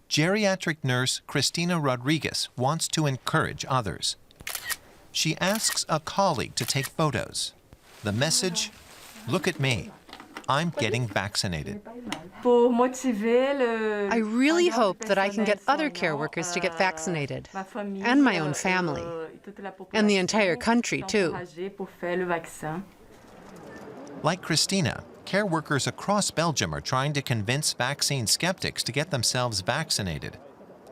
Geriatric nurse Cristina Rodriguez wants to encourage others. She asks a colleague to take photos. The message, "Look at me. I'm getting vaccinated." I really hope that I can get other care workers to get vaccinated, and my own family, and the entire country, too. Like Christina, care workers across Belgium are trying to convince vaccine skeptics to get themselves vaccinated.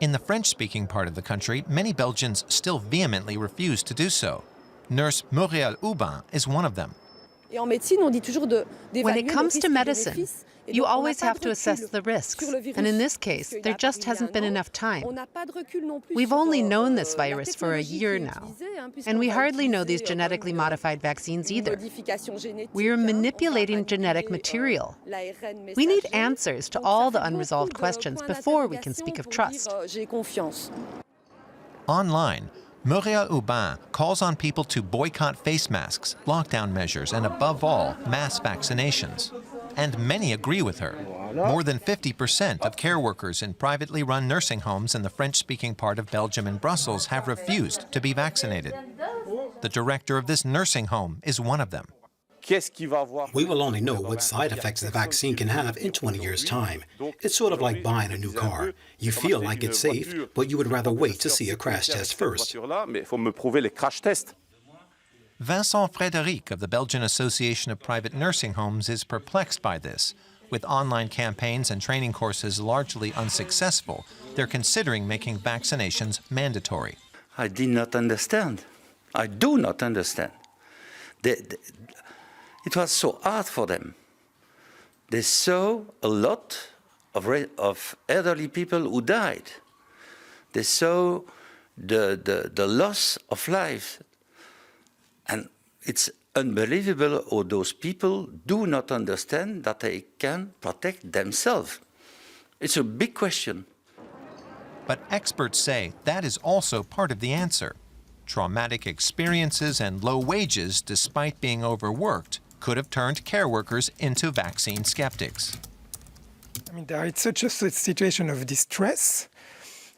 In the French-speaking part of the country, many Belgians still vehemently refuse to do so. Nurse Muriel Aubin is one of them. When it comes to medicine, you always have to assess the risks, and in this case, there just hasn't been enough time. We've only known this virus for a year now, and we hardly know these genetically modified vaccines either. We are manipulating genetic material. We need answers to all the unresolved questions before we can speak of trust. Online, Muriel Aubin calls on people to boycott face masks, lockdown measures, and above all, mass vaccinations. And many agree with her. More than 50% of care workers in privately run nursing homes in the French-speaking part of Belgium and Brussels have refused to be vaccinated. The director of this nursing home is one of them. We will only know what side effects the vaccine can have in 20 years' time. It's sort of like buying a new car. You feel like it's safe, but you would rather wait to see a crash test first. Vincent Frédéric of the Belgian Association of Private Nursing Homes is perplexed by this. With online campaigns and training courses largely unsuccessful, they're considering making vaccinations mandatory. I did not understand. I do not understand. It was so hard for them. They saw a lot of elderly people who died. They saw the loss of life. And it's unbelievable how those people do not understand that they can protect themselves. It's a big question. But experts say that is also part of the answer. Traumatic experiences and low wages, despite being overworked, could have turned care workers into vaccine skeptics. I mean, there is such a situation of distress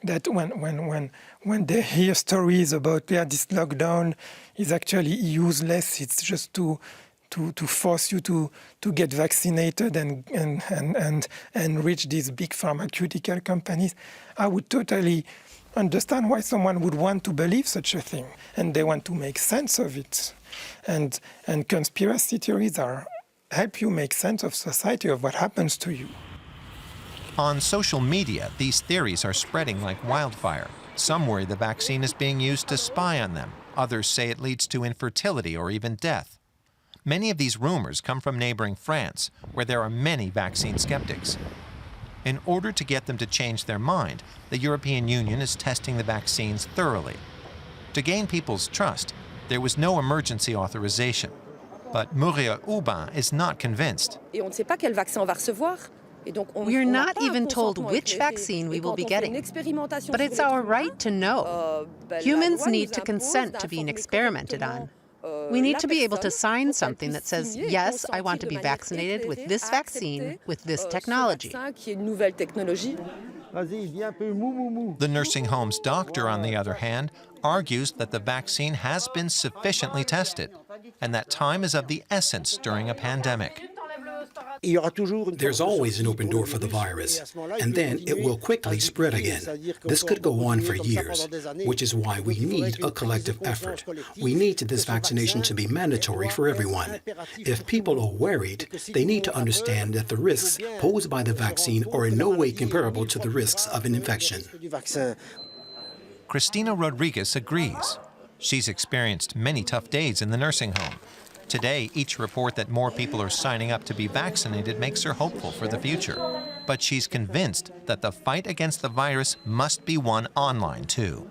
that when they hear stories about this lockdown is actually useless, it's just to force you to get vaccinated and reach these big pharmaceutical companies, I would totally understand why someone would want to believe such a thing, and they want to make sense of it. And conspiracy theories help you make sense of society, of what happens to you. On social media, these theories are spreading like wildfire. Some worry the vaccine is being used to spy on them. Others say it leads to infertility or even death. Many of these rumors come from neighboring France, where there are many vaccine skeptics. In order to get them to change their mind, the European Union is testing the vaccines thoroughly. To gain people's trust, there was no emergency authorization. But Muriel Aubin is not convinced. We are not even told which vaccine we will be getting, but it's our right to know. Humans need to consent to being experimented on. We need to be able to sign something that says, yes, I want to be vaccinated with this vaccine, with this technology. The nursing home's doctor, on the other hand, argues that the vaccine has been sufficiently tested and that time is of the essence during a pandemic. There's always an open door for the virus, and then it will quickly spread again. This could go on for years, which is why we need a collective effort. We need this vaccination to be mandatory for everyone. If people are worried, they need to understand that the risks posed by the vaccine are in no way comparable to the risks of an infection. Cristina Rodriguez agrees. She's experienced many tough days in the nursing home. Today, each report that more people are signing up to be vaccinated makes her hopeful for the future. But she's convinced that the fight against the virus must be won online, too.